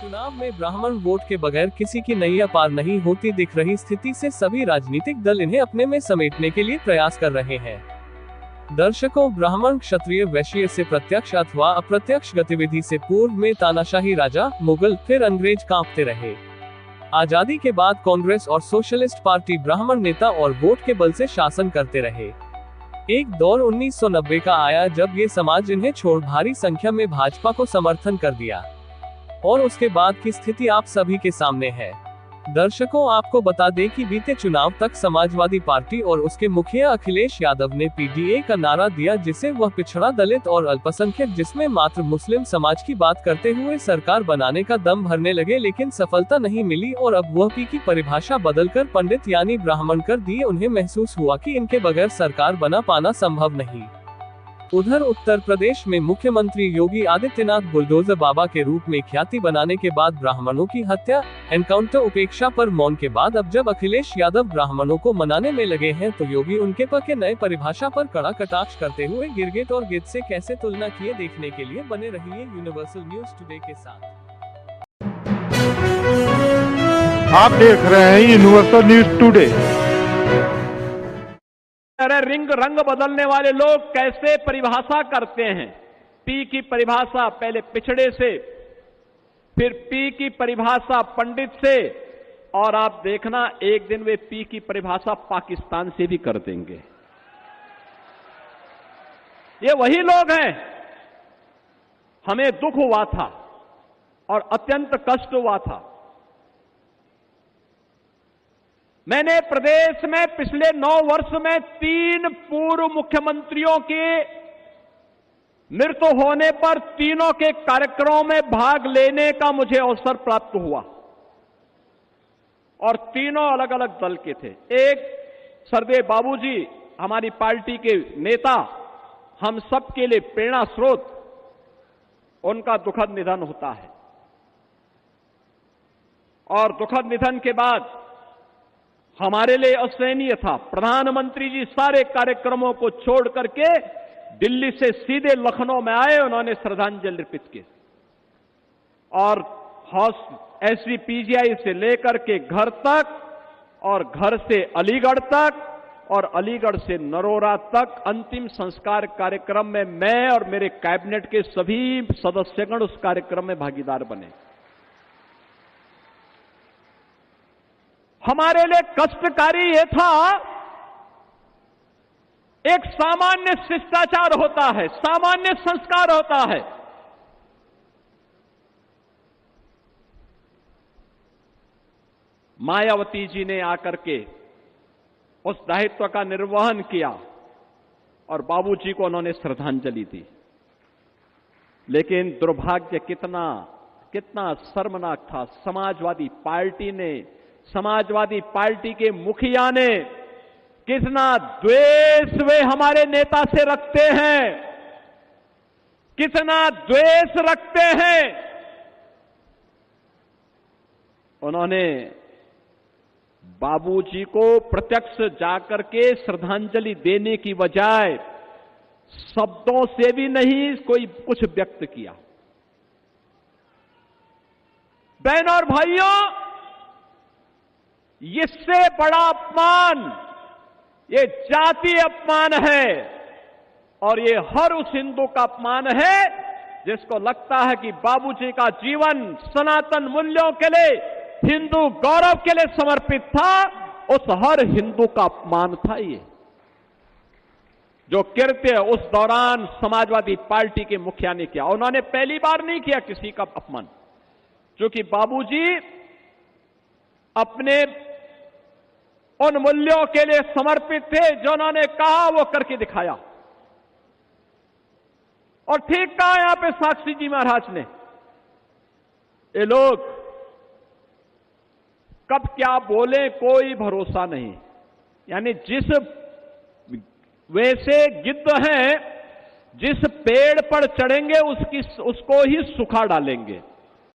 चुनाव में ब्राह्मण वोट के बगैर किसी की नैया पार नहीं होती दिख रही स्थिति से सभी राजनीतिक दल इन्हें अपने में समेटने के लिए प्रयास कर रहे हैं। दर्शकों, ब्राह्मण, क्षत्रिय, वैश्य से प्रत्यक्ष अथवा अप्रत्यक्ष गतिविधि से पूर्व में तानाशाही राजा, मुगल, फिर अंग्रेज कांपते रहे। आजादी के बाद कांग्रेस और सोशलिस्ट पार्टी ब्राह्मण नेता और वोट के बल से शासन करते रहे। एक दौर 1990 का आया जब ये समाज इन्हें छोड़ भारी संख्या में भाजपा को समर्थन कर दिया और उसके बाद की स्थिति आप सभी के सामने है। दर्शकों, आपको बता दें कि बीते चुनाव तक समाजवादी पार्टी और उसके मुखिया अखिलेश यादव ने पीडीए का नारा दिया, जिसे वह पिछड़ा, दलित और अल्पसंख्यक, जिसमें मात्र मुस्लिम समाज की बात करते हुए सरकार बनाने का दम भरने लगे, लेकिन सफलता नहीं मिली और अब वह पी की परिभाषा बदलकर पंडित यानी ब्राह्मण कर दिए। उन्हें महसूस हुआ कि इनके बगैर सरकार बना पाना संभव नहीं। उधर उत्तर प्रदेश में मुख्यमंत्री योगी आदित्यनाथ बुलडोजर बाबा के रूप में ख्याति बनाने के बाद ब्राह्मणों की हत्या, एनकाउंटर, उपेक्षा पर मौन के बाद अब जब अखिलेश यादव ब्राह्मणों को मनाने में लगे हैं, तो योगी उनके पक्के नए परिभाषा पर कड़ा कटाक्ष करते हुए गिरगिट और गिद्ध से कैसे तुलना किए, देखने के लिए बने रहिए यूनिवर्सल न्यूज टुडे के साथ। आप देख रहे हैं यूनिवर्सल न्यूज टुडे। रंग बदलने वाले लोग कैसे परिभाषा करते हैं। पी की परिभाषा पहले पिछड़े से, फिर पी की परिभाषा पंडित से, और आप देखना एक दिन वे पी की परिभाषा पाकिस्तान से भी कर देंगे। ये वही लोग हैं। हमें दुख हुआ था और अत्यंत कष्ट हुआ था। मैंने प्रदेश में पिछले 9 वर्ष में 3 पूर्व मुख्यमंत्रियों के मृत्यु होने पर तीनों के कार्यक्रमों में भाग लेने का मुझे अवसर प्राप्त हुआ और तीनों अलग अलग दल के थे। एक सरदेव बाबूजी, हमारी पार्टी के नेता, हम सबके लिए प्रेरणा स्रोत, उनका दुखद निधन होता है और दुखद निधन के बाद हमारे लिए असहनीय था। प्रधानमंत्री जी सारे कार्यक्रमों को छोड़ करके दिल्ली से सीधे लखनऊ में आए, उन्होंने श्रद्धांजलि अर्पित की और एसजीपीजीआई से लेकर के घर तक और घर से अलीगढ़ तक और अलीगढ़ से नरोरा तक अंतिम संस्कार कार्यक्रम में मैं और मेरे कैबिनेट के सभी सदस्यगण उस कार्यक्रम में भागीदार बने। हमारे लिए कष्टकारी यह था, एक सामान्य शिष्टाचार होता है, सामान्य संस्कार होता है। मायावती जी ने आकर के उस दायित्व का निर्वहन किया और बाबूजी को उन्होंने श्रद्धांजलि दी, लेकिन दुर्भाग्य कितना शर्मनाक था। समाजवादी पार्टी के मुखिया ने कितना द्वेष वे हमारे नेता से रखते हैं, कितना द्वेष रखते हैं। उन्होंने बाबूजी को प्रत्यक्ष जाकर के श्रद्धांजलि देने की बजाय शब्दों से भी नहीं कोई कुछ व्यक्त किया। बहनों और भाइयों, इससे बड़ा अपमान ये जातीय अपमान है और ये हर उस हिंदू का अपमान है जिसको लगता है कि बाबूजी का जीवन सनातन मूल्यों के लिए, हिंदू गौरव के लिए समर्पित था। उस हर हिंदू का अपमान था ये जो कृत्य उस दौरान समाजवादी पार्टी के मुखिया ने किया। उन्होंने पहली बार नहीं किया किसी का अपमान, क्योंकि बाबूजी अपने उन मूल्यों के लिए समर्पित थे जो उन्होंने कहा वो करके दिखाया। और ठीक कहा यहां पे साक्षी जी महाराज ने, ये लोग कब क्या बोले कोई भरोसा नहीं। यानी जिस वैसे गिद्ध हैं, जिस पेड़ पर चढ़ेंगे उसको ही सुखा डालेंगे।